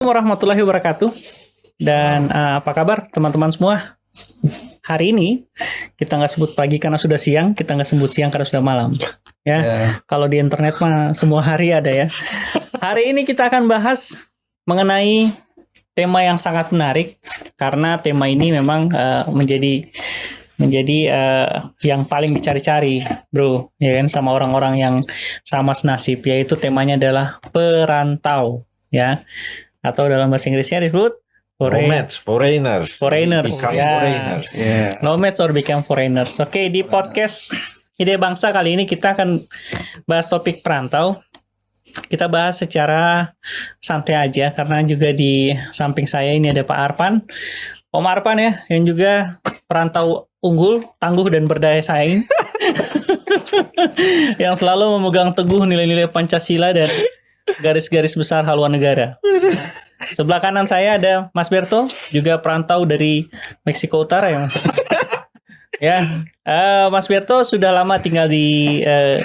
Warahmatullahi wabarakatuh. Dan apa kabar teman-teman semua? Hari ini kita nggak sebut pagi karena sudah siang, kita nggak sebut siang karena sudah malam. Ya, kalau di internet mah semua hari ada ya. Hari ini kita akan bahas mengenai tema yang sangat menarik karena tema ini memang menjadi yang paling dicari-cari, bro, ya kan, sama orang-orang yang sama senasib, yaitu temanya adalah perantau, ya, atau dalam bahasa Inggrisnya disebut Nomads, foreigners, ya. foreigners. Yeah. Nomads or become foreigners. Oke, di podcast Ide Bangsa kali ini kita akan bahas topik perantau. Kita bahas secara santai aja karena juga di samping saya ini ada Pak Arpan, Om Arpan ya, yang juga perantau unggul, tangguh dan berdaya saing, yang selalu memegang teguh nilai-nilai Pancasila dan garis-garis besar haluan negara. Sebelah kanan saya ada Mas Berto, juga perantau dari Meksiko Utara ya. Ya, Mas Berto sudah lama tinggal di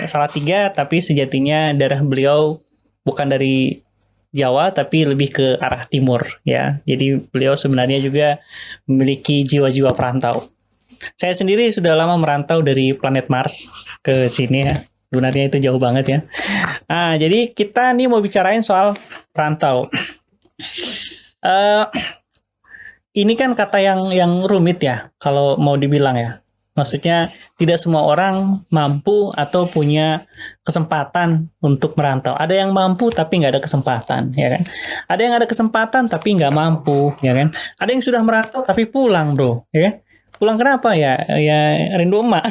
Salatiga, tapi sejatinya darah beliau bukan dari Jawa, tapi lebih ke arah timur ya. Jadi beliau sebenarnya juga memiliki jiwa-jiwa perantau. Saya sendiri sudah lama merantau dari planet Mars ke sini ya. Sebenarnya itu jauh banget ya. Nah, jadi kita nih mau bicarain soal perantau. Ini kan kata yang rumit ya kalau mau dibilang ya. Maksudnya tidak semua orang mampu atau punya kesempatan untuk merantau. Ada yang mampu tapi nggak ada kesempatan, ya kan? Ada yang ada kesempatan tapi nggak mampu, ya kan? Ada yang sudah merantau tapi pulang, bro, ya kan? Pulang kenapa ya? Ya rindu emak.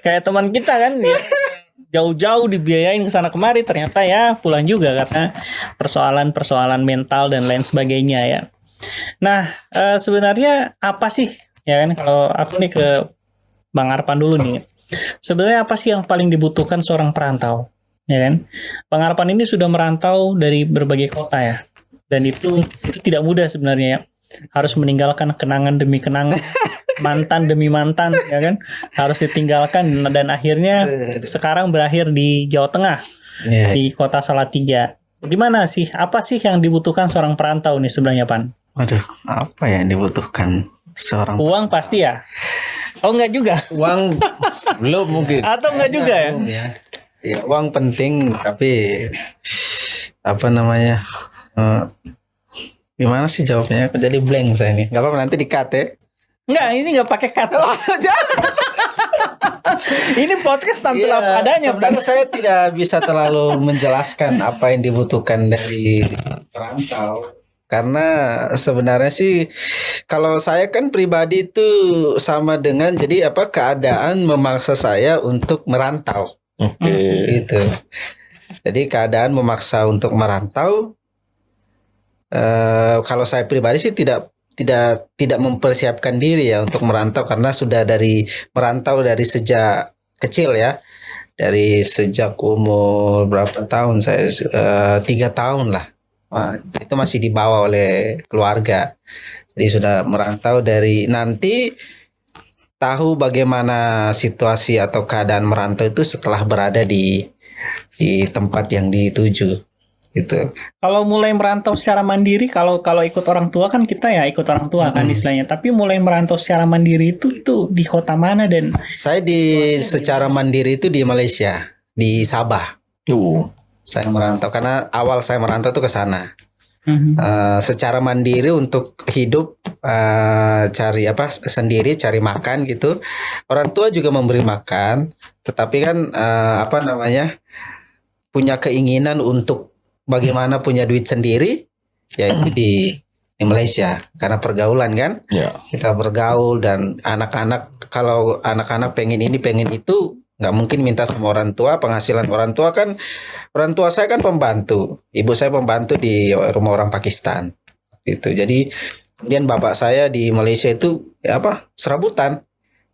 Kayak teman kita kan, ya. Jauh-jauh dibiayain ke sana kemari, ternyata ya pulang juga karena persoalan-persoalan mental dan lain sebagainya ya. Nah, sebenarnya apa sih, ya kan, kalau aku nih ke Bang Arpan dulu nih. Sebenarnya apa sih yang paling dibutuhkan seorang perantau? Ya kan? Bang Arpan ini sudah merantau dari berbagai kota ya. Dan itu tidak mudah sebenarnya ya. Harus meninggalkan kenangan demi kenangan, mantan demi mantan, ya kan, harus ditinggalkan dan akhirnya sekarang berakhir di Jawa Tengah, di kota Salatiga. Gimana sih, apa sih yang dibutuhkan seorang perantau nih sebenarnya, Pan? Waduh, apa yang dibutuhkan seorang uang pasti ya? Oh enggak juga? Uang belum mungkin. Atau enggak juga ya? Ya, uang penting, tapi apa namanya? Gimana sih jawabnya? Aku jadi blank saya nih. Gak apa-apa, nanti di-cut ya. Enggak, ini enggak pakai cut. Ini podcast tampil apa adanya. Sebenarnya saya tidak bisa terlalu menjelaskan apa yang dibutuhkan dari perantau. Karena sebenarnya sih kalau saya kan pribadi itu sama dengan jadi keadaan memaksa saya untuk merantau. Gitu. Jadi keadaan memaksa untuk merantau. Kalau saya pribadi sih tidak mempersiapkan diri ya untuk merantau karena sudah merantau dari sejak kecil ya, dari sejak umur berapa tahun saya 3 tahun lah. Itu masih dibawa oleh keluarga, jadi sudah merantau dari nanti tahu bagaimana situasi atau keadaan merantau itu setelah berada di tempat yang dituju. Gitu. Kalau mulai merantau secara mandiri, kalau ikut orang tua kan kita ya ikut orang tua kan istilahnya. Tapi mulai merantau secara mandiri itu di kota mana? Dan saya secara mandiri itu di Malaysia, di Sabah. Saya merantau karena awal saya merantau itu ke sana. Secara mandiri untuk hidup, cari sendiri, cari makan gitu. Orang tua juga memberi makan, tetapi kan punya keinginan untuk bagaimana punya duit sendiri, yaitu di Malaysia karena pergaulan kan. Kita bergaul dan kalau anak-anak pengen ini pengen itu, nggak mungkin minta sama orang tua. Penghasilan orang tua saya kan pembantu, ibu saya pembantu di rumah orang Pakistan gitu. Jadi kemudian bapak saya di Malaysia itu serabutan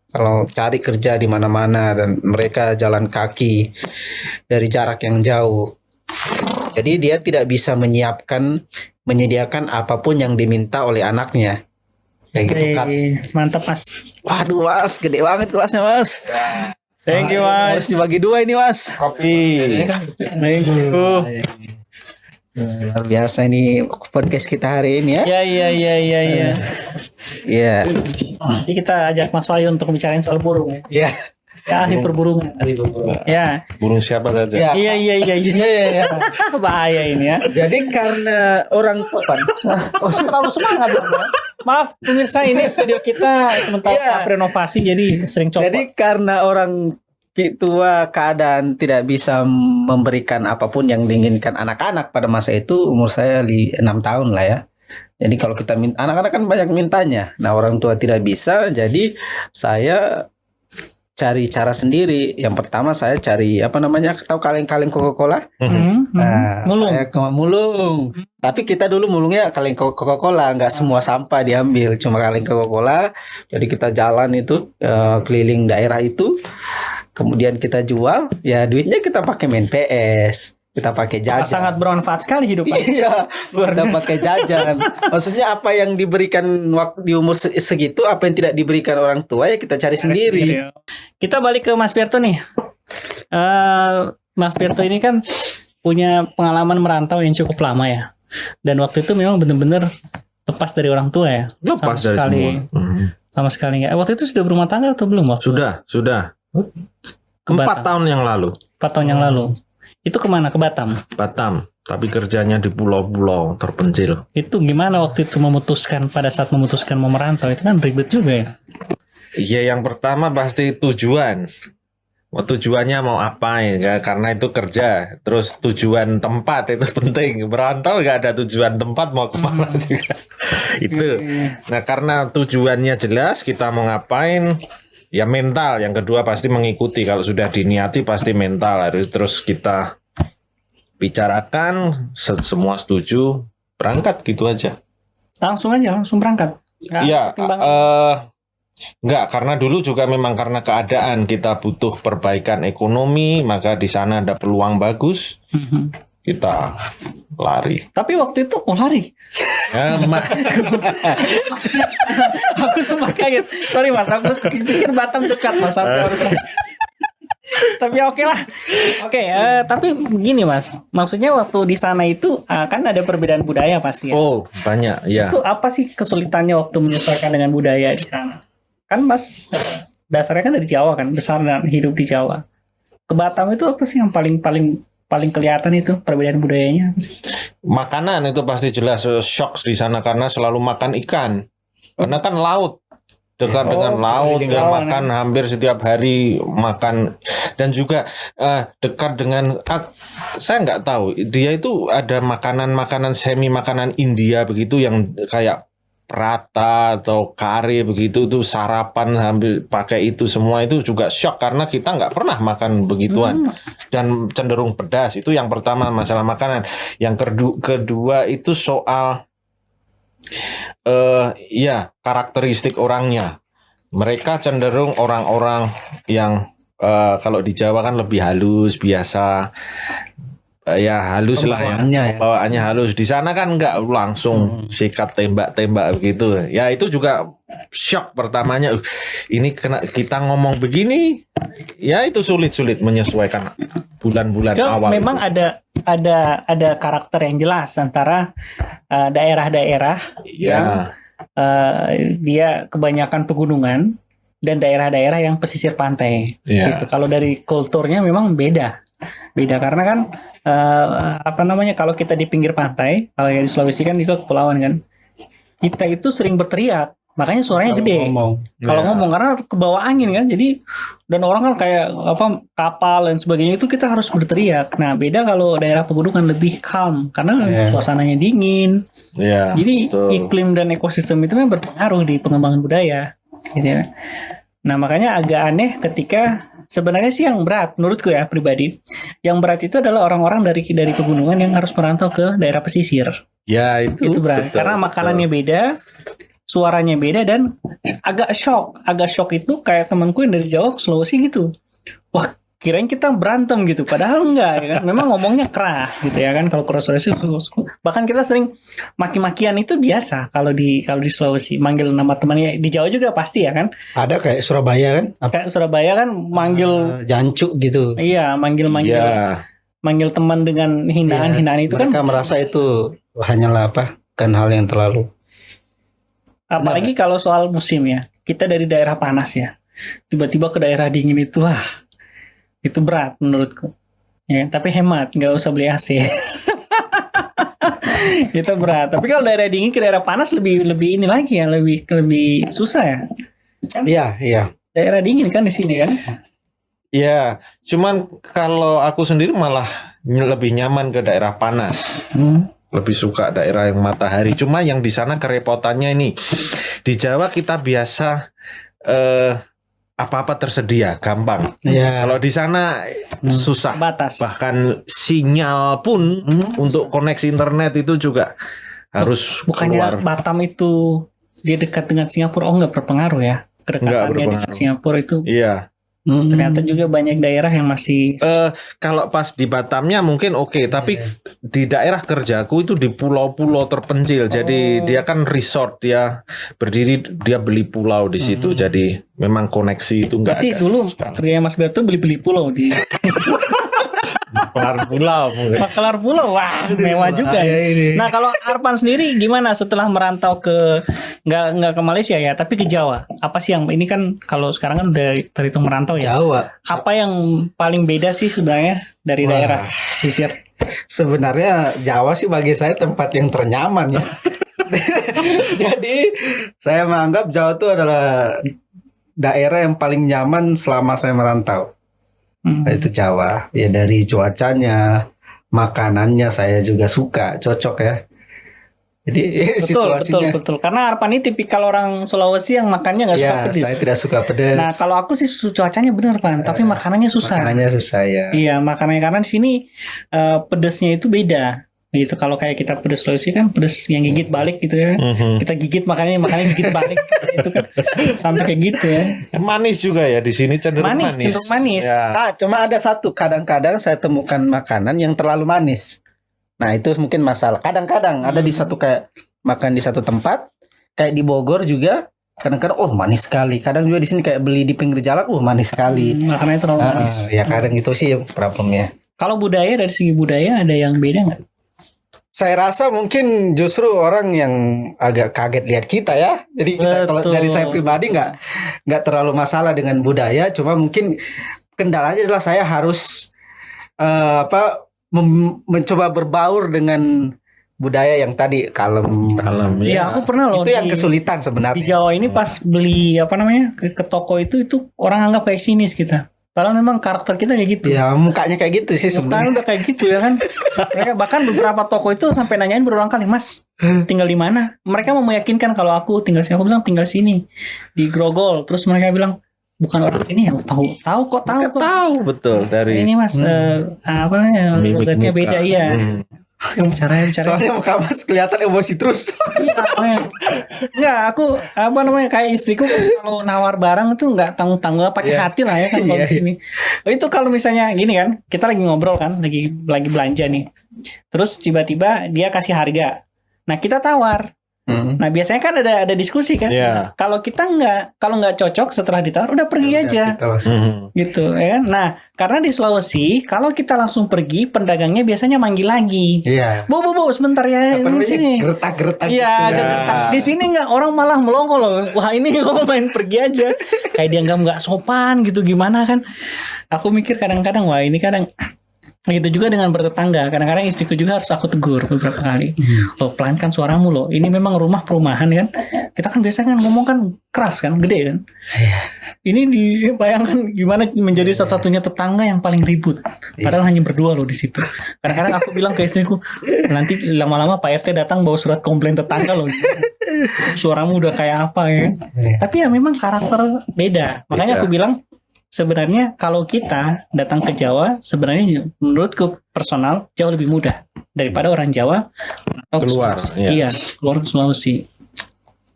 kalau cari kerja di mana-mana, dan mereka jalan kaki dari jarak yang jauh. Jadi dia tidak bisa menyediakan apapun yang diminta oleh anaknya. Kayak gitu kan. Mantap Mas. Waduh Mas, gede banget kelasnya Mas. Thank you Mas. Harus dibagi 2 ini Mas. Kopi. Thank you. Luar biasa ini podcast kita hari ini ya. Iya. Iya. Nanti kita ajak Mas Wahyu untuk bicarain soal burung. Iya. Ya, ahli perburungan. Ya. Burung siapa saja? Ya. Iya. Bahaya ini ya. Jadi karena orang Terlalu semangat dong, ya. Maaf pemirsa, ini studio kita sementara Iya. renovasi jadi sering copot. Jadi karena orang tua keadaan tidak bisa memberikan apapun yang diinginkan anak-anak pada masa itu, umur saya 6 tahun lah ya. Jadi kalau kita anak-anak kan banyak mintanya. Nah, orang tua tidak bisa, jadi saya cari cara sendiri. Yang pertama saya cari tahu kaleng-kaleng Coca-Cola? Nah, Mulung. saya ke mulung. Tapi kita dulu mulungnya kaleng Coca-Cola, nggak semua sampah diambil, cuma kaleng Coca-Cola. Jadi kita jalan itu keliling daerah itu, kemudian kita jual, ya duitnya kita pakai main PS, kita pakai jajan. Sangat bermanfaat sekali hidup. Iya, kita pakai jajan. Maksudnya apa yang diberikan waktu di umur segitu, apa yang tidak diberikan orang tua ya kita cari sendiri. Kita balik ke Mas Pirto nih. Mas Pirto ini kan punya pengalaman merantau yang cukup lama ya. Dan waktu itu memang benar-benar lepas dari orang tua ya. Lepas dari semua. Sama sekali nggak. Waktu itu sudah berumah tangga atau belum? Sudah. Ke 4 Batam. tahun yang lalu. 4 tahun yang lalu. Itu kemana? Ke Batam. Batam. Tapi kerjanya di pulau-pulau terpencil. Itu gimana waktu itu pada saat memutuskan mau merantau? Itu kan ribet juga ya. Iya, yang pertama pasti tujuan. Tujuannya mau apa ya? Karena itu kerja. Terus tujuan tempat itu penting. Merantau nggak ada tujuan tempat mau kemana juga. Itu. Nah, karena tujuannya jelas kita mau ngapain, ya mental. Yang kedua pasti mengikuti. Kalau sudah diniati pasti mental. Harus terus kita bicarakan, semua setuju, berangkat gitu aja. Langsung berangkat. Iya. Enggak, karena dulu juga memang karena keadaan kita butuh perbaikan ekonomi, maka di sana ada peluang bagus, kita lari. Tapi waktu itu lari. Ya, Aku sempat kaget. Sorry Mas, aku pikir Batam dekat Mas. Aku harus. Tapi oke lah. Oke, tapi begini Mas. Maksudnya waktu di sana itu kan ada perbedaan budaya pasti ya. Oh, banyak ya. Itu apa sih kesulitannya waktu menyesuaikan dengan budaya di sana? Kan Mas dasarnya kan dari Jawa kan, besar dan hidup di Jawa. Ke Batam itu apa sih yang paling kelihatan itu perbedaan budayanya? Makanan itu pasti jelas shock di sana karena selalu makan ikan. Karena kan laut. Dekat dengan laut, ya makan hampir setiap hari makan. Dan juga dekat dengan saya nggak tahu, dia itu ada makanan semi makanan India begitu yang kayak prata atau kari begitu tuh sarapan sambil pakai itu semua, itu juga shock karena kita nggak pernah makan begituan dan cenderung pedas. Itu yang pertama masalah makanan. Yang kedua itu soal ya karakteristik orangnya. Mereka cenderung orang-orang yang kalau di Jawa kan lebih halus biasa. Ya halus lah ya, bawaannya halus. Di sana kan nggak langsung sikat tembak begitu. Ya itu juga shock pertamanya. Ini kita ngomong begini, ya itu sulit menyesuaikan bulan-bulan awal. Memang itu ada karakter yang jelas antara daerah-daerah yang dia kebanyakan pegunungan dan daerah-daerah yang pesisir pantai. Gitu. Kalau dari kulturnya memang beda karena kan kalau kita di pinggir pantai, kalau di Sulawesi kan juga kepulauan kan, kita itu sering berteriak, makanya suaranya gede kalau ngomong karena ke bawah angin kan, jadi dan orang kan kayak kapal dan sebagainya itu kita harus berteriak. Nah beda kalau daerah pegunungan lebih calm karena suasananya dingin, jadi iklim dan ekosistem itu memang berpengaruh di pengembangan budaya gitu ya. Nah makanya agak aneh ketika sebenarnya sih yang berat menurutku ya pribadi. Yang berat itu adalah orang-orang dari pegunungan yang harus merantau ke daerah pesisir. Ya itu berat. Betul, karena makanannya beda, suaranya beda dan agak shock. Agak shock itu kayak temanku yang dari Jawa ke Sulawesi gitu. Wah, kirain kita berantem gitu, padahal enggak ya kan. Memang ngomongnya keras gitu ya kan kalau ke Sulawesi. Bahkan kita sering maki-makian itu biasa kalau di Sulawesi, manggil nama temannya. Di Jawa juga pasti ya kan. Ada kayak Surabaya kan? Kayak Surabaya kan manggil jancu gitu. Iya, manggil. Iya. manggil teman dengan hinaan-hinaan itu kan mereka merasa itu hanyalah kan hal yang terlalu. Apalagi kalau soal musim ya. Kita dari daerah panas ya. Tiba-tiba ke daerah dingin itu itu berat menurutku. Ya, tapi hemat, nggak usah beli AC. Itu berat. Tapi kalau daerah dingin ke daerah panas lebih ini lagi ya, lebih susah ya. Iya. Daerah dingin kan di sini kan. Ya, cuman kalau aku sendiri malah lebih nyaman ke daerah panas. Lebih suka daerah yang matahari. Cuma yang di sana kerepotannya ini. Di Jawa kita biasa apa-apa tersedia, gampang. Iya. Kalau di sana susah. Batas. Bahkan sinyal pun untuk koneksi internet itu juga harus Bukannya keluar. Batam itu dia dekat dengan Singapura? Oh, nggak berpengaruh ya. Kedekatannya dengan berpengaruh. Singapura itu. Iya. Ternyata juga banyak daerah yang masih Kalau pas di Batamnya mungkin oke, tapi di daerah kerjaku itu di pulau-pulau terpencil. Jadi dia kan resort, dia berdiri, dia beli pulau di situ. Jadi memang koneksi itu enggak berarti ada. dulu kerjanya Mas Berto beli pulau di Kelar pulau. Kelar pulau. Wah, mewah juga ya ini. Nah, kalau Arpan sendiri gimana setelah merantau ke nggak ke Malaysia ya, tapi ke Jawa? Apa sih yang ini kan kalau sekarang kan udah terhitung merantau ya? Jawa. Apa yang paling beda sih sebenarnya dari daerah pesisir? Sebenarnya Jawa sih bagi saya tempat yang ternyaman ya. Jadi saya menganggap Jawa itu adalah daerah yang paling nyaman selama saya merantau. Itu Jawa. Ya dari cuacanya, makanannya saya juga suka, cocok ya. Jadi betul. Karena Arpan ini tipikal orang Sulawesi yang makannya nggak suka pedas. Saya tidak suka pedas. Nah, kalau aku sih cuacanya bener Pan, tapi makanannya susah. Makanannya susah ya. Iya, makanannya karena di sini pedasnya itu beda. Gitu. Kalau kayak kita pedas Sulawesi kan pedas yang gigit balik gitu ya. Kita gigit makannya gigit balik itu kan sampai kayak gitu ya. Manis juga ya di sini cenderung manis. Ya. Nah, cuma ada satu, kadang-kadang saya temukan makanan yang terlalu manis. Nah, itu mungkin masalah. Kadang-kadang ada di satu kayak makan di satu tempat, kayak di Bogor juga kadang-kadang manis sekali. Kadang juga di sini kayak beli di pinggir jalan, manis sekali. Makanannya terlalu manis. Ya kadang itu sih problemnya. Kalau budaya, dari segi budaya ada yang beda nggak? Saya rasa mungkin justru orang yang agak kaget lihat kita ya. Jadi kalau dari saya pribadi nggak terlalu masalah dengan budaya. Cuma mungkin kendalanya adalah saya harus mencoba berbaur dengan budaya yang tadi kalem. Iya, aku pernah loh. Itu yang kesulitan sebenarnya. Di Jawa ini pas beli ke toko itu orang anggap kayak sinis kita. Padahal memang karakter kita kayak gitu. Ya mukanya kayak gitu sih sebenarnya. Udah kayak gitu ya kan. Mereka bahkan beberapa toko itu sampai nanyain berulang kali, Mas, tinggal di mana? Mereka mau meyakinkan kalau aku tinggal sini. Aku bilang tinggal sini di Grogol. Terus mereka bilang bukan orang sini yang tahu kok. Betul dari ini Mas logatnya beda ya. Cara soalnya muka Mas kelihatan emosi terus. Enggak, aku kayak istriku kalau nawar barang itu enggak tanggung-tanggung, pakai hati lah ya kan kalau di sini. Itu kalau misalnya gini kan, kita lagi ngobrol kan, lagi belanja nih. Terus tiba-tiba dia kasih harga. Nah, kita tawar. Nah, biasanya kan ada diskusi kan. Kalau kita kalau nggak cocok setelah ditawar udah pergi aja. Gitu ya kan. Nah, karena di Sulawesi kalau kita langsung pergi, pedagangnya biasanya manggil lagi. Iya. Bu sebentar ya di sini. Gertak-gertak. Iya, gitu. Di sini nggak, orang malah melongo loh. Wah, ini kok main pergi aja. Kayak dianggap nggak sopan gitu, gimana kan. Aku mikir kadang-kadang wah ini kadang gitu juga dengan bertetangga. Kadang-kadang istriku juga harus aku tegur beberapa kali. Loh, pelankan suaramu loh. Ini memang rumah perumahan kan. Kita kan biasanya kan ngomong kan keras kan, gede kan. Ini dibayangkan gimana menjadi satu-satunya tetangga yang paling ribut. Padahal hanya berdua loh di situ. Kadang-kadang aku bilang ke istriku, nanti lama-lama Pak RT datang bawa surat komplain tetangga loh. Suaramu udah kayak apa ya. Tapi ya memang karakter beda. Makanya aku bilang sebenarnya kalau kita datang ke Jawa, sebenarnya menurutku personal jauh lebih mudah daripada orang Jawa atau keluar. Iya, keluar ke Sulawesi.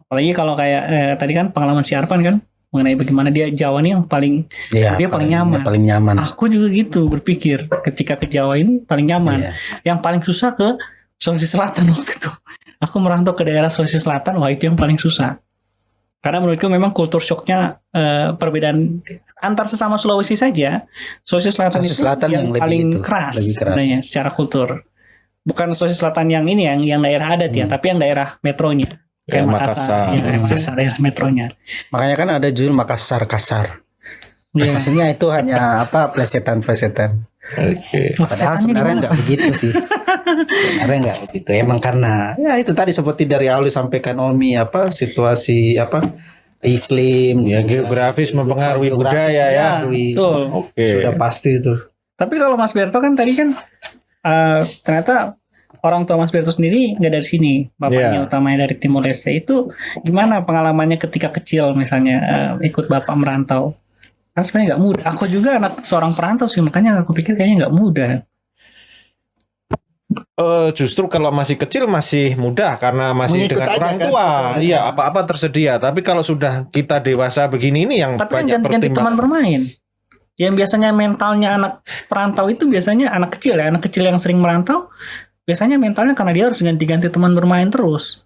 Apalagi kalau kayak tadi kan pengalaman si Arpan kan mengenai bagaimana dia Jawa nih yang paling dia paling nyaman. Paling nyaman. Aku juga gitu berpikir ketika ke Jawa ini paling nyaman. Yang paling susah ke Sulawesi Selatan waktu itu. Aku merantau ke daerah Sulawesi Selatan, wah itu yang paling susah. Karena menurutku memang kultur shocknya perbedaan antar sesama Sulawesi saja. Sulawesi Selatan Sulawesi itu Selatan yang lebih paling itu, keras, lebih keras. sebenarnya secara kultur. Bukan Sulawesi Selatan yang ini yang daerah adat ya, tapi yang daerah metronya. Ya, Kayak Makassar. ya, Makassar daerah metronya. Makanya kan ada judul Makassar kasar. Iya. Maksudnya itu hanya plesetan-plesetan. Oke. Padahal sebenarnya nggak begitu sih. Sebenarnya nggak begitu. Emang karena ya itu tadi seperti dari awal disampaikan Omi situasi iklim, Ya geografis mempengaruhi geografis budaya ya. mempengaruhi. Betul. Oke. Sudah pasti itu. Tapi kalau Mas Berto kan tadi kan ternyata orang tua Mas Berto sendiri nggak dari sini, bapaknya utamanya dari Timor Leste. Itu gimana pengalamannya ketika kecil misalnya ikut bapak merantau? Kan sebenarnya nggak mudah. Aku juga anak seorang perantau sih, makanya aku pikir kayaknya nggak mudah. Justru kalau masih kecil masih mudah karena masih Mengikut dengan aja orang kan? tua. Iya, apa-apa tersedia. Tapi kalau sudah kita dewasa begini ini yang Tapi kan banyak ganti-ganti teman pertimbangan. bermain. Yang biasanya mentalnya anak perantau itu biasanya anak kecil ya, anak kecil yang sering merantau. Biasanya mentalnya karena dia harus ganti-ganti teman bermain terus.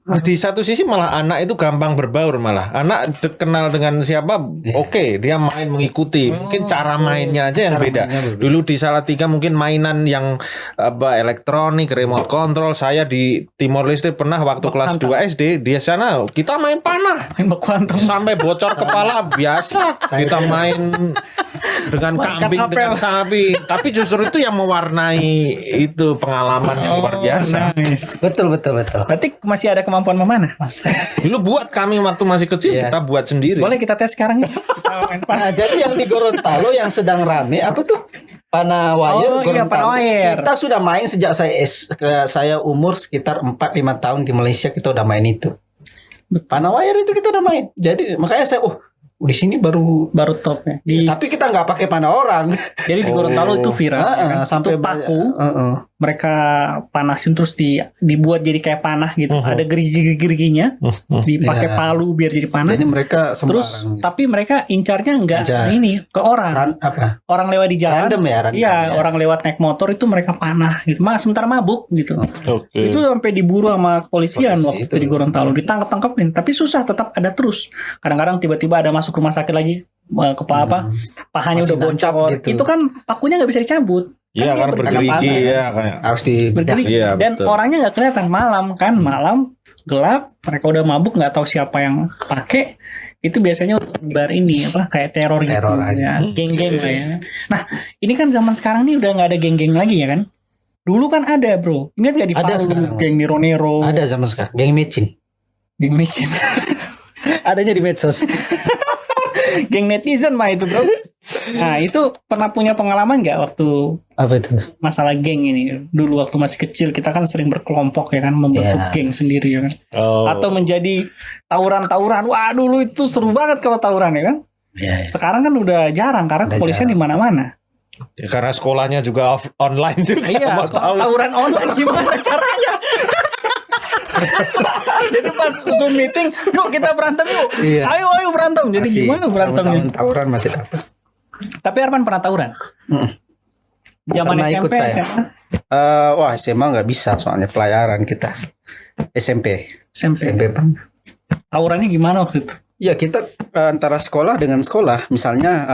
Di satu sisi malah anak itu gampang berbaur malah. Anak kenal dengan siapa, oke, dia main mengikuti. Mungkin cara mainnya aja yang beda. Dulu di Salatiga mungkin mainan yang elektronik, remote control. Saya di Timor Leste pernah waktu kelas 2 SD, di sana kita main panah. Main bak kuantum. Sampai bocor kepala biasa. Kita main dengan kambing, dengan sapi. Tapi justru itu yang mewarnai itu pengalaman yang luar biasa. Nice. Betul. Berarti masih ada kemampuan memanah, Mas. Dulu buat kami waktu masih kecil kita buat sendiri. Boleh kita tes sekarang ya? Kita main panah. Nah, jadi yang di Gorontalo yang sedang rame apa tuh? Panah wire. Oh, iya, Gorontalo. panah wire. Kita sudah main sejak saya umur sekitar 4-5 tahun di Malaysia, kita udah main itu. Panah wire itu kita udah main. Jadi makanya saya di sini baru top ya. tapi kita nggak pakai panah orang. Jadi di Gorontalo itu viral ya kan? Sampai Itu paku. Mereka panasin terus dibuat jadi kayak panah gitu. Ada gerigi-geriginya. Dipakai palu biar jadi panah. Jadi mereka Terus sembarang. tapi mereka incarnya enggak Incar. ini ke orang. Orang Lewat di jalan. random ya, Iya, orang lewat naik motor itu mereka panah gitu. Sementara mabuk gitu. Oke. Itu sampai diburu sama kepolisian waktu Polisi itu di Gorontalo, ditangkap-tangkapin. Tapi susah, tetap ada terus. Kadang-kadang tiba-tiba ada masuk rumah sakit lagi pahanya Masih udah nancap bocor. gitu. Itu kan pakunya nggak bisa dicabut. Iya, dia karena bergerigi ya kayak. harus dibedah. Bergerigi. Iya, Dan betul. orangnya nggak kelihatan malam gelap, mereka udah mabuk, nggak tahu siapa yang pakai. Itu biasanya untuk bar ini kayak teror gitu Teror ya, aja. geng-geng lah ya. Nah ini kan zaman sekarang nih udah nggak ada geng-geng lagi ya kan. Dulu kan ada bro, ingat gak di Ada Palu sekarang, geng Nero-Nero, Ada zaman sekarang. Geng mecin. geng Micin, Adanya di medsos. geng netizen mah itu bro. Nah itu pernah punya pengalaman nggak waktu Apa itu? masalah geng ini? Dulu waktu masih kecil kita kan sering berkelompok ya kan, membentuk Iya. geng sendiri ya kan. Oh. Atau menjadi tawuran-tawuran. Wah dulu itu seru banget kalau tawuran ya kan. Iya. Sekarang kan udah jarang karena Udah kepolisian di mana-mana. Ya, karena sekolahnya juga online juga. Iya, mau tahu. tawuran online gimana caranya? Jadi pas Zoom meeting, yuk kita berantem yuk. Iya. Ayo berantem. Jadi Masih gimana berantemnya? tawuran masih dapat. Tapi Arman pernah tawuran? Zaman Pernah ikut SMP, saya. SMA? Wah SMA nggak bisa soalnya pelayaran kita. SMP SMP. pernah. Tawurannya gimana waktu itu? Ya kita antara sekolah dengan sekolah, misalnya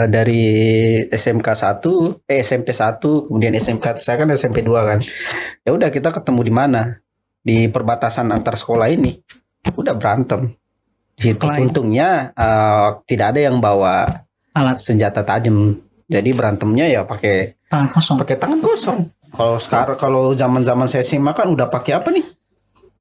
dari SMK 1, SMP 1, kemudian SMK, saya kan SMP 2 kan. Ya udah kita ketemu di mana? Di perbatasan antar sekolah ini. Udah berantem. Di situ Lain. untungnya tidak ada yang bawa Alat senjata tajam. Jadi berantemnya ya pakai tangan kosong. tangan kosong. Kalau zaman-zaman saya SMA kan udah pakai apa nih?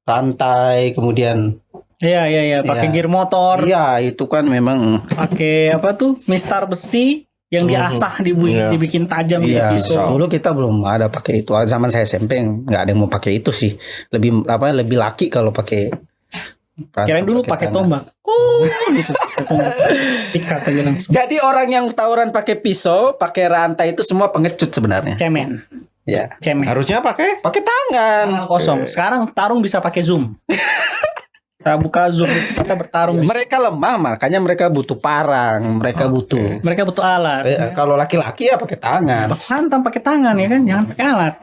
Rantai, kemudian Iya, pakai Iya. gear motor, iya itu kan memang pakai apa tuh? Mistar besi yang diasah Iya. dibikin tajam iya. gitu pisau. Dulu kita belum ada pakai itu. Zaman saya SMP nggak ada yang mau pakai itu sih. Lebih laki kalau pakai. Kirain dulu pakai tangan. tombak. Gitu. Pakai tombak. Sikat aja langsung. Jadi orang yang tawuran pakai pisau, pakai rantai itu semua pengecut sebenarnya. Cemen. Ya. Harusnya pakai Pakai tangan. Tangan kosong. Sekarang tarung bisa pakai Zoom. Kita buka Zoom, kita bertarung. Mereka lemah, makanya mereka butuh parang, mereka butuh. Mereka butuh alat. Kalau laki-laki ya pakai tangan. Hantam pakai tangan ya kan, jangan pakai alat.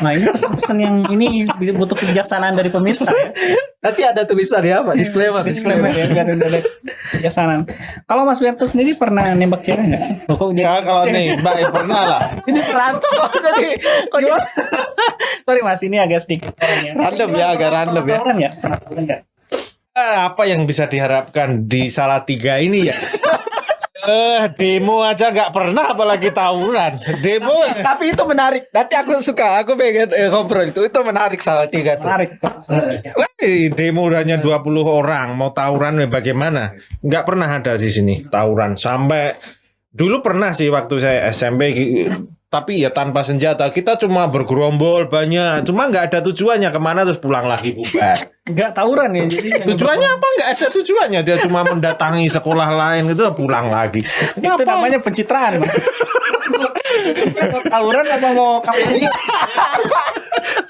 Nah, ini pesan-pesan yang ini butuh kebijaksanaan dari pemirsa ya. Nanti ada tulisan ya Pak, Disclaimer ya, biar ada kebijaksanaan. Kalau Mas Berto sendiri pernah nembak cewek nggak? Ya kalau nembak ya pernah lah. Ini random jadi gimana? Sorry Mas, ini agak sedikit Random ya, agak random ya. Pernah nggak? Pernah nggak? Apa yang bisa diharapkan di Salatiga ini ya? Demo aja nggak pernah, apalagi tawuran. Demo. Tapi itu menarik. Nanti aku pengen ngobrol itu menarik Salatiga tuh. Menarik. Demo hanya 20 orang, mau tawuran bagaimana? Nggak pernah ada di sini tawuran. Sampai dulu pernah sih waktu saya SMP, tapi ya tanpa senjata. Kita cuma bergerombol banyak, cuma nggak ada tujuannya kemana, terus pulang lagi bubar. Nggak tawuran ya, jadi Tujuannya apa? Nggak ada tujuannya. Dia cuma mendatangi sekolah lain gitu, pulang lagi. itu namanya pencitraan Mas. Mau tawuran apa mau kampanye?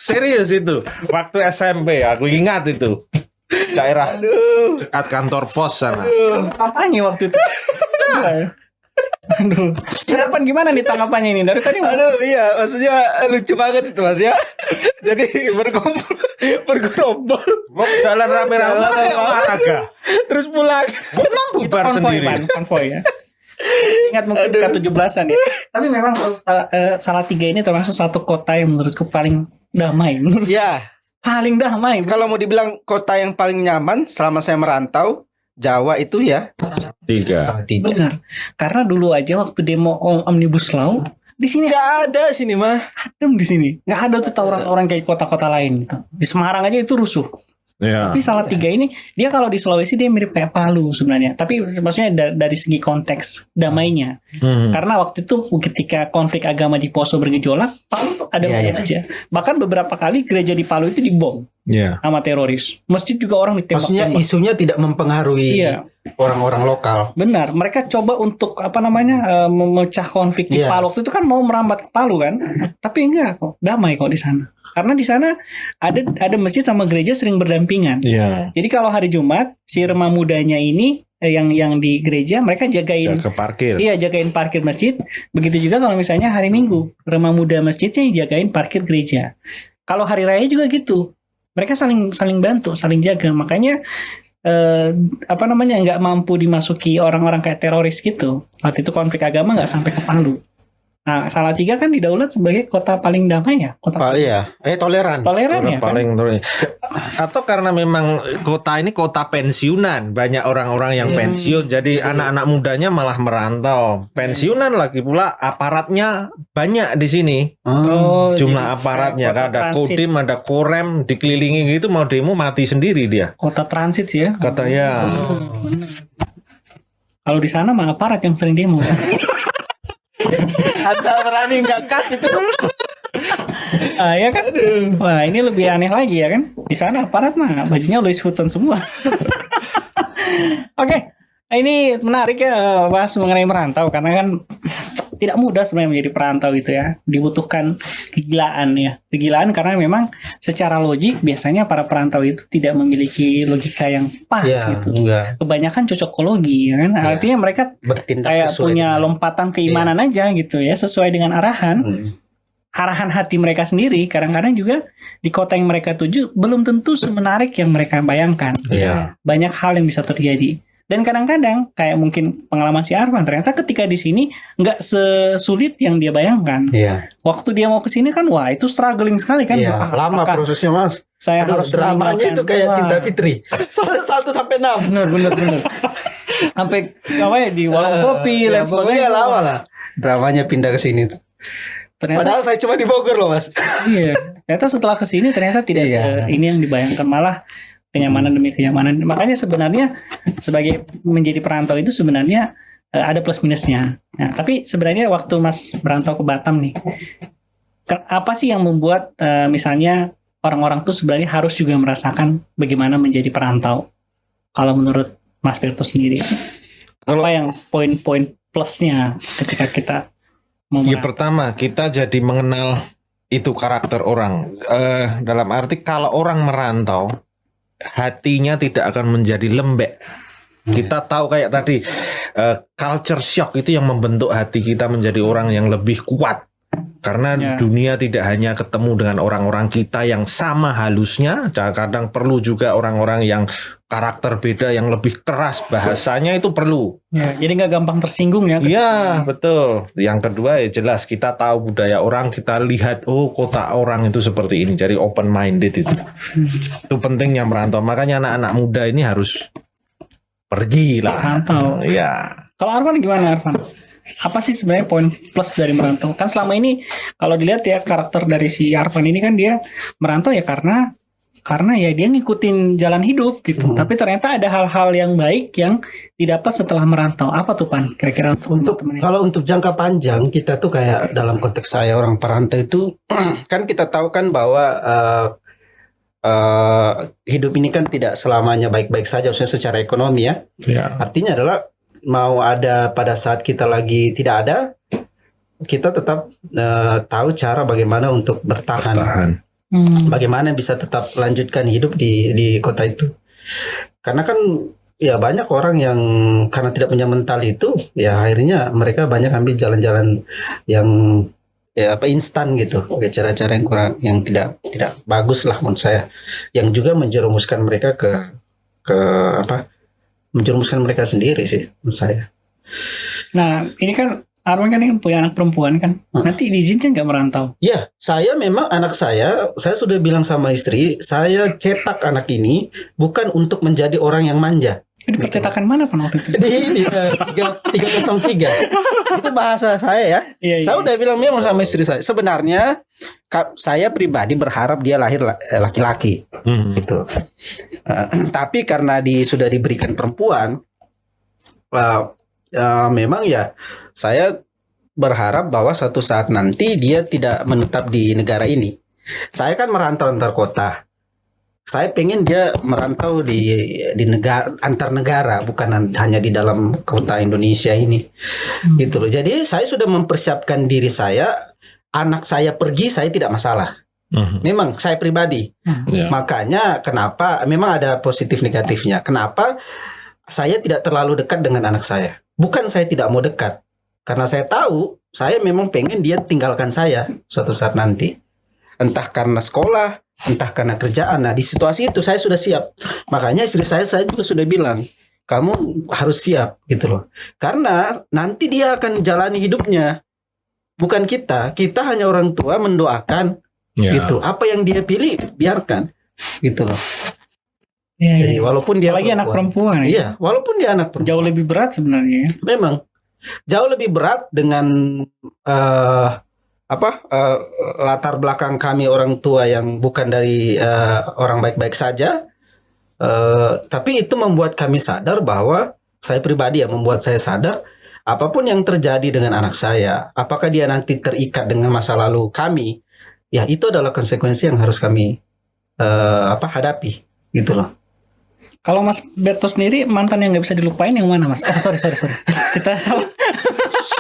Serius itu. Waktu SMP aku ingat itu. Daerah dekat kantor pos sana. Kampanye waktu itu. Aduh, harapan gimana nih tanggapannya ini dari tadi? Aduh iya, maksudnya lucu banget itu Mas ya. Jadi bergerombol, Mau jalan rame-rame kayak olahraga. terus pulang. Pulang bubar sendiri. Konvoy ya. Ingat mungkin K17-an ya. Tapi memang Salatiga ini termasuk satu kota yang menurutku paling damai. Menurut Ya, paling damai. kalau mau dibilang kota yang paling nyaman selama saya merantau, Jawa itu ya 3. Benar. Karena dulu aja waktu demo Omnibus Law di sini nggak ada sini mah. adem di sini. Nggak ada tuh tawuran-tawuran kayak kota-kota lain gitu. Di Semarang aja itu rusuh. Ya. Tapi Salatiga ini dia kalau di Sulawesi dia mirip kayak Palu sebenarnya. Tapi maksudnya dari segi konteks damainya. Karena waktu itu ketika konflik agama di Poso bergejolak, Palu tuh ada aja. Bahkan beberapa kali gereja di Palu itu dibom sama teroris. Masjid juga orang ditembak. Maksudnya isunya tidak mempengaruhi orang-orang lokal. Benar, mereka coba untuk memecah konflik di Palu. Waktu itu kan mau merambat ke Palu kan, tapi enggak kok, damai kok di sana. Karena di sana ada masjid sama gereja sering berdampingan. Jadi kalau hari Jumat si remah mudanya ini yang di gereja mereka jagain parkir. Iya, jagain parkir masjid. Begitu juga kalau misalnya hari Minggu, remah muda masjidnya jagain parkir gereja. Kalau hari raya juga gitu. Mereka saling bantu, saling jaga. Makanya nggak mampu dimasuki orang-orang kayak teroris gitu. Waktu itu konflik agama nggak sampai ke Palu. Nah, Salatiga kan didaulat sebagai kota paling damai ya, toleran. Toleran ya. Paling kan? Atau karena memang kota ini kota pensiunan, banyak orang-orang yang pensiun, jadi anak-anak mudanya malah merantau. Pensiunan lagi pula aparatnya banyak di sini. Jumlah aparatnya, ada Kodim, ada Korem, dikelilingi gitu, mau demo mati sendiri dia. Kota transit sih ya. Katanya. Kalau di sana mah aparat yang sering demo. Ada berani nggak cut itu? Ya kan? Wah, ini lebih aneh lagi ya kan? Di sana aparat mah bajunya Louis Vuitton semua. Oke, ini menarik ya bahas mengenai merantau karena kan tidak mudah sebenarnya menjadi perantau gitu ya. Dibutuhkan kegilaan ya. Kegilaan karena memang secara logik biasanya para perantau itu tidak memiliki logika yang pas gitu. Enggak. Kebanyakan cocokologi ya kan. Artinya mereka Bertindak kayak punya dengan lompatan keimanan aja gitu ya, sesuai dengan arahan. Arahan hati mereka sendiri kadang-kadang juga di kota yang mereka tuju belum tentu semenarik yang mereka bayangkan. Banyak hal yang bisa terjadi. Dan kadang-kadang kayak mungkin pengalaman si Arfan ternyata ketika di sini nggak sesulit yang dia bayangkan. Waktu dia mau ke sini kan wah itu struggling sekali kan. Lama prosesnya Mas. Saya harus dramanya itu kayak Cinta Fitri. 1 sampai 6. Benar. Sampai di warung kopi dan sebagainya lama lah. Dramanya pindah ke sini tuh. Padahal saya cuma di Bogor loh Mas. Iya. Ternyata setelah ke sini ternyata tidak ini yang dibayangkan, malah kenyamanan demi kenyamanan. Makanya sebenarnya sebagai menjadi perantau itu sebenarnya ada plus minusnya. Nah, tapi sebenarnya waktu Mas berantau ke Batam nih, apa sih yang membuat misalnya orang-orang tuh sebenarnya harus juga merasakan bagaimana menjadi perantau? Kalau menurut Mas Berto sendiri, apa yang poin-poin plusnya ketika kita pertama kita jadi mengenal itu karakter orang. Dalam arti kalau orang merantau hatinya tidak akan menjadi lembek. Kita tahu kayak tadi culture shock itu yang membentuk hati kita menjadi orang yang lebih kuat. Karena Ya. dunia tidak hanya ketemu dengan orang-orang kita yang sama halusnya, kadang perlu juga orang-orang yang karakter beda, yang lebih keras bahasanya, itu perlu. Ya, jadi nggak gampang tersinggung ya. Iya, betul. Yang kedua ya jelas kita tahu budaya orang, kita lihat oh kota orang itu seperti ini, jadi open minded itu. Itu pentingnya merantau. Makanya anak-anak muda ini harus pergi lah. Merantau. Iya. Kalau Arfan gimana Arfan? Apa sih sebenarnya poin plus dari merantau? Kan selama ini kalau dilihat ya karakter dari si Arfan ini kan dia merantau ya karena ya dia ngikutin jalan hidup gitu. Tapi ternyata ada hal-hal yang baik yang didapat setelah merantau. Apa tuh Pan? Kira-kira untuk teman-teman? Kalau untuk jangka panjang kita tuh kayak dalam konteks saya orang perantau itu kan kita tahu kan bahwa hidup ini kan tidak selamanya baik-baik saja, khususnya secara ekonomi ya. Ya. Artinya adalah mau ada pada saat kita lagi tidak ada, kita tetap tahu cara bagaimana untuk bertahan. Bagaimana bisa tetap lanjutkan hidup di kota itu. Karena kan ya banyak orang yang karena tidak punya mental itu, ya akhirnya mereka banyak ambil jalan-jalan yang ya apa instan gitu, cara-cara yang kurang, yang tidak bagus lah menurut saya, yang juga menjerumuskan mereka ke apa? Menjerumuskan mereka sendiri sih menurut saya. Nah ini kan Arfan kan ini punya anak perempuan kan. Nanti diizinkan nggak merantau? Ya, saya memang anak saya sudah bilang sama istri, saya cetak anak ini bukan untuk menjadi orang yang manja. Di percetakan mana Pan waktu itu? Di 303. Itu bahasa saya ya. Iya, Saya iya. udah bilang memang sama istri saya. Sebenarnya saya pribadi berharap dia lahir laki-laki. Gitu. Tapi karena sudah diberikan perempuan, memang ya saya berharap bahwa suatu saat nanti dia tidak menetap di negara ini. Saya kan merantau antar kota. Saya pengen dia merantau di negara, antar negara, bukan hanya di dalam kota Indonesia ini. Gitu loh. Jadi saya sudah mempersiapkan diri saya, anak saya pergi saya tidak masalah. Memang saya pribadi. Ya. Makanya kenapa memang ada positif negatifnya. Kenapa saya tidak terlalu dekat dengan anak saya? Bukan saya tidak mau dekat. Karena saya tahu saya memang pengen dia tinggalkan saya suatu saat nanti. Entah karena sekolah, entah karena kerjaan. Nah, di situasi itu saya sudah siap. Makanya istri saya juga sudah bilang, kamu harus siap gitu loh. Karena nanti dia akan jalani hidupnya. Bukan kita. Kita hanya orang tua mendoakan. Ya. Gitu. Apa yang dia pilih biarkan gitu loh. Iya, Jadi iya. walaupun dia Apalagi anak perempuan ya. Iya, walaupun dia anak perempuan. Jauh lebih berat sebenarnya. Memang jauh lebih berat dengan latar belakang kami orang tua yang bukan dari orang baik-baik saja. Tapi itu membuat kami sadar bahwa saya pribadi ya membuat saya sadar apapun yang terjadi dengan anak saya, apakah dia nanti terikat dengan masa lalu kami, ya itu adalah konsekuensi yang harus kami hadapi, gitu loh. Kalau Mas Berto sendiri mantan yang nggak bisa dilupain yang mana Mas? Oh sorry. Kita salah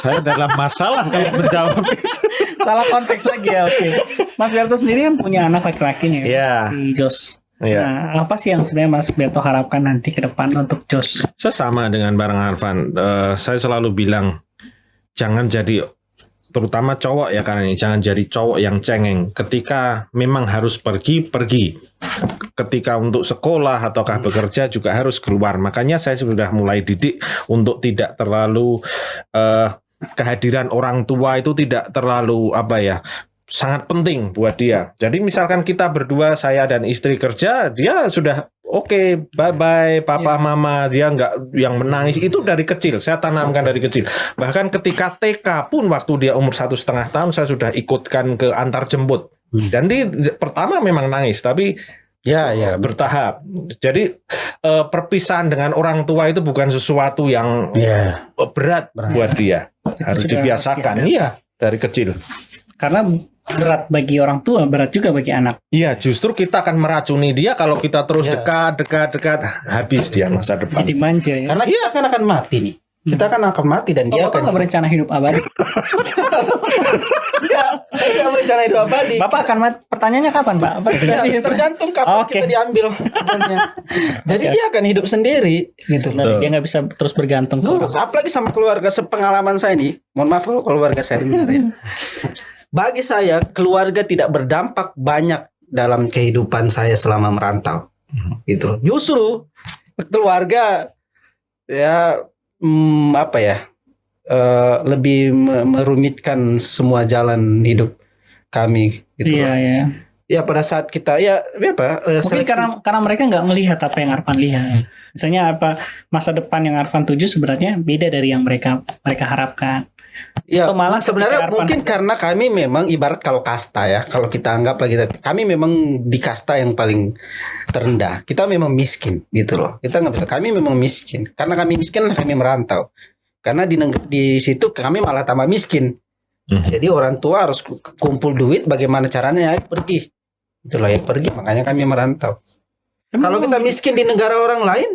Saya dalam masalah kalau menjawab. salah konteks lagi ya. Oke. Mas Berto sendiri kan punya anak laki-laki nih, Iya. si Jos. Iya. Nah, apa sih yang sebenarnya Mas Berto harapkan nanti ke depan untuk Jos? Saya sama dengan Barang Arfan. Saya selalu bilang jangan jadi, terutama cowok ya, karena ini jangan jadi cowok yang cengeng. Ketika memang harus pergi. Ketika untuk sekolah ataukah bekerja juga harus keluar. Makanya saya sudah mulai didik untuk tidak terlalu kehadiran orang tua itu tidak terlalu sangat penting buat dia. Jadi misalkan kita berdua, saya dan istri kerja, dia sudah oke, bye-bye papa mama, dia nggak yang menangis. Itu dari kecil, saya tanamkan dari kecil. Bahkan ketika TK pun waktu dia umur 1,5 tahun, saya sudah ikutkan ke antar jemput. Dan pertama memang nangis, tapi Ya. bertahap. Jadi perpisahan dengan orang tua itu bukan sesuatu yang berat buat dia. Harus sudah dibiasakan, iya, dari kecil. Karena berat bagi orang tua, berat juga bagi anak. Iya, justru kita akan meracuni dia kalau kita terus dekat, habis dia masa depan. Jadi manja ya. Karena kita akan mati nih. Kita kan akan mati dan dia Bapak akan nggak berencana hidup abadi. Enggak berencana hidup abadi. Bapak akan mati. Pertanyaannya kapan Pak? Ya, tergantung kapan Oke. kita diambil. Jadi dia akan hidup sendiri gitu. Nah, dia nggak bisa terus bergantung ke orang. Apalagi sama keluarga, sepengalaman saya nih. Mohon maaf kalau keluarga saya dengar ya. Bagi saya keluarga tidak berdampak banyak dalam kehidupan saya selama merantau. Gitu. Justru keluarga ya apa ya? Lebih merumitkan semua jalan hidup kami gitu. Iya, iya. Ya pada saat kita Mungkin karena mereka nggak melihat apa yang Arfan lihat. Misalnya apa masa depan yang Arfan tuju sebenarnya beda dari yang mereka harapkan. Ya, Atau malah sebenarnya ketika mungkin karena kami memang ibarat kalau kasta ya, kalau kita anggap lagi kami memang di kasta yang paling terendah. Kita memang miskin gitu loh. Kita nggak bisa. Kami memang miskin. Karena kami miskin, kami merantau. Karena di situ kami malah tambah miskin. Jadi orang tua harus kumpul duit. Bagaimana caranya? Ya pergi. Itulah ya pergi. Makanya kami merantau. Kalau kita miskin di negara orang lain,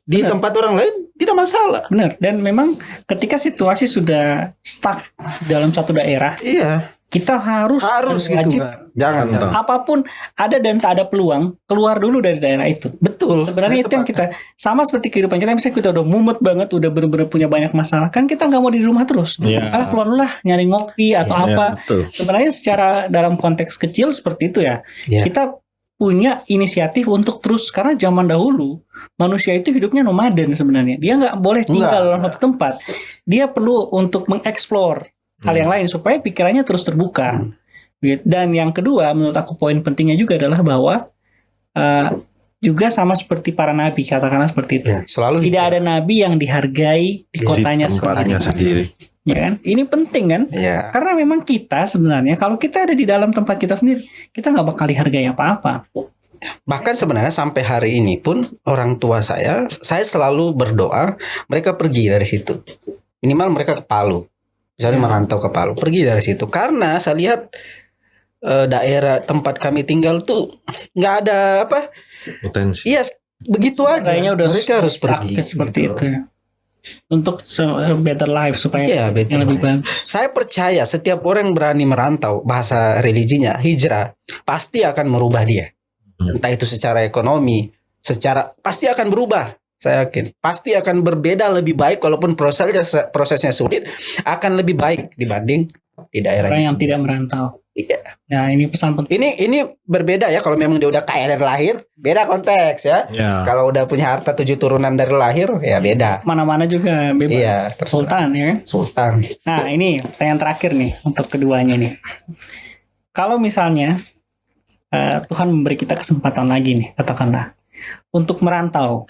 di tempat orang lain tidak masalah. Benar. Dan memang ketika situasi sudah stuck dalam satu daerah, Iya. kita harus gitu wajib kan. Jangan. apapun ada dan tak ada peluang keluar dulu dari daerah itu. Betul. Sebenarnya itu yang kita sama seperti kehidupan kita. Misalnya kita udah mumet banget, udah bener-bener punya banyak masalah, kan kita nggak mau di rumah terus. Keluar dulu lah nyari ngopi atau apa. Sebenarnya secara dalam konteks kecil seperti itu ya. Kita punya inisiatif untuk terus, karena zaman dahulu manusia itu hidupnya nomaden sebenarnya. Dia nggak boleh tinggal dalam satu tempat. Dia perlu untuk mengeksplor hal yang lain supaya pikirannya terus terbuka. Dan yang kedua, menurut aku poin pentingnya juga adalah bahwa juga sama seperti para nabi, katakanlah seperti itu. Selalu tidak ada nabi yang dihargai di kotanya sendiri. Ya kan? Ini penting kan? Ya. Karena memang kita sebenarnya kalau kita ada di dalam tempat kita sendiri, kita nggak bakal dihargai apa-apa. Bahkan sebenarnya sampai hari ini pun orang tua saya selalu berdoa mereka pergi dari situ. Minimal mereka ke Palu. Misalnya merantau ke Palu, pergi dari situ. Karena saya lihat daerah tempat kami tinggal tuh nggak ada potensi. Iya, begitu aja. Kayaknya udah mereka harus pergi seperti gitu. Itu. Untuk better life supaya yang lebih bagus. Saya percaya setiap orang berani merantau, bahasa religinya hijrah, pasti akan merubah dia. Entah itu secara ekonomi, pasti akan berubah. Saya yakin pasti akan berbeda lebih baik, walaupun prosesnya sulit, akan lebih baik dibanding di daerah yang tidak merantau. Iya. Nah, ini pesan penting. Ini berbeda ya, kalau memang dia udah kaya dari lahir, beda konteks ya. Kalau udah punya harta 7 turunan dari lahir, ya beda. Mana-mana juga bebas. Iya, Sultan ya. Sultan. Nah, ini pertanyaan terakhir nih untuk keduanya nih. Kalau misalnya Tuhan memberi kita kesempatan lagi nih, katakanlah untuk merantau.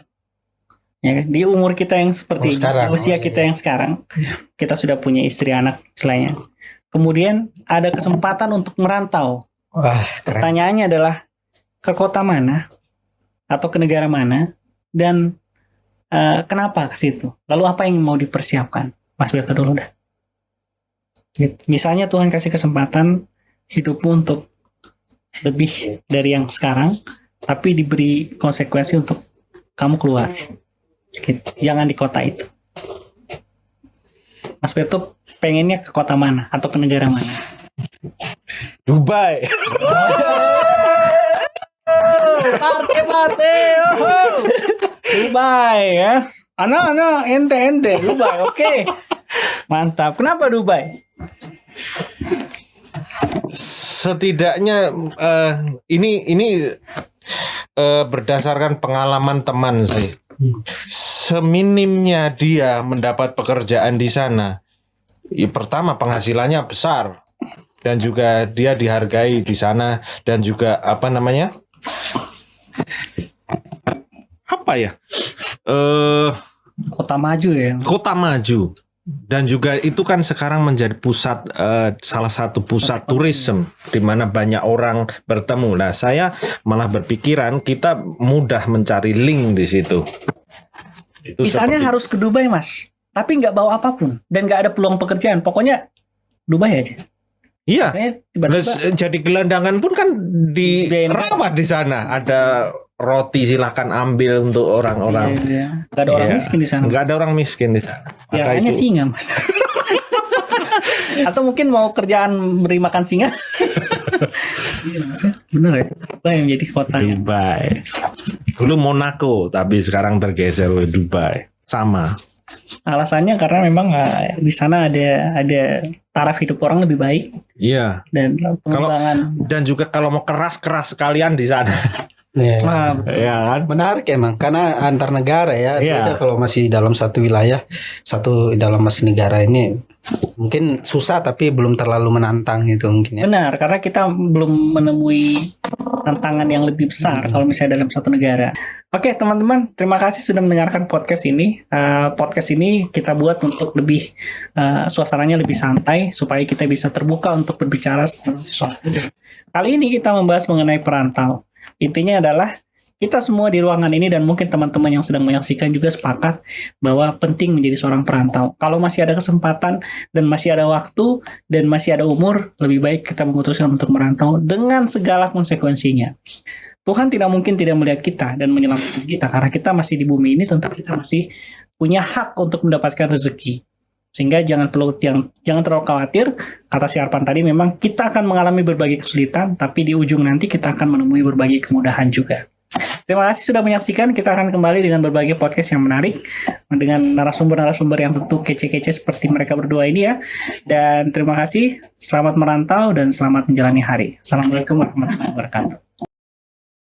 Ya, di umur kita yang seperti usia kita yang sekarang, kita sudah punya istri, anak, selainnya. Kemudian ada kesempatan untuk merantau. Wah, pertanyaannya adalah ke kota mana atau ke negara mana dan kenapa ke situ? Lalu apa yang mau dipersiapkan? Mas Beto dulu dah. Misalnya Tuhan kasih kesempatan hidupmu untuk lebih dari yang sekarang, tapi diberi konsekuensi untuk kamu keluar. Jangan di kota itu. Mas Beto pengennya ke kota mana atau ke negara mana? Dubai. Partai. Dubai ya. Ana ente Dubai. Oke. Mantap. Kenapa Dubai? Setidaknya ini berdasarkan pengalaman teman saya. Seminimnya dia mendapat pekerjaan di sana, pertama penghasilannya besar dan juga dia dihargai di sana, dan juga kota maju ya. Kota maju. Dan juga itu kan sekarang menjadi pusat salah satu pusat turisme di mana banyak orang bertemu. Nah, saya malah berpikiran kita mudah mencari link di situ. Itu misalnya harus ke Dubai, Mas, tapi nggak bawa apapun dan nggak ada peluang pekerjaan. Pokoknya Dubai aja. Iya. Jadi gelandangan pun kan dirawat di sana. Ada roti, silahkan ambil untuk orang-orang. Iya. Gak ada orang miskin di sana. Gak ada orang miskin di sana. Ya hanya singa, Mas. Atau mungkin mau kerjaan beri makan singa. Iya, Mas. Benar ya. Dubai yang jadi kota. Dubai. Dulu Monaco, tapi sekarang tergeser oleh Dubai. Sama. Alasannya karena memang di sana ada taraf hidup orang lebih baik. Iya. dan pengembangan. Dan juga kalau mau keras sekalian di sana. Ya. Ya kan? Menarik emang karena antar negara ya. Iya. Beda kalau masih dalam satu wilayah, satu dalam masih negara ini mungkin susah tapi belum terlalu menantang gitu mungkin ya. Benar, karena kita belum menemui tantangan yang lebih besar kalau misalnya dalam satu negara. Oke teman-teman, terima kasih sudah mendengarkan podcast ini. Podcast ini kita buat untuk lebih suasananya lebih santai supaya kita bisa terbuka untuk berbicara tentang sesuatu. Kali ini kita membahas mengenai perantau. Intinya adalah kita semua di ruangan ini dan mungkin teman-teman yang sedang menyaksikan juga sepakat bahwa penting menjadi seorang perantau. Kalau masih ada kesempatan dan masih ada waktu dan masih ada umur, lebih baik kita memutuskan untuk merantau dengan segala konsekuensinya. Tuhan tidak mungkin tidak melihat kita dan menyelamatkan kita karena kita masih di bumi ini, tentu kita masih punya hak untuk mendapatkan rezeki. Sehingga jangan terlalu khawatir. Kata si Arpan tadi, memang kita akan mengalami berbagai kesulitan, tapi di ujung nanti kita akan menemui berbagai kemudahan juga. Terima kasih sudah menyaksikan. Kita akan kembali dengan berbagai podcast yang menarik, dengan narasumber-narasumber yang tentu kece-kece seperti mereka berdua ini ya. Dan terima kasih. Selamat merantau dan selamat menjalani hari. Assalamualaikum warahmatullahi wabarakatuh.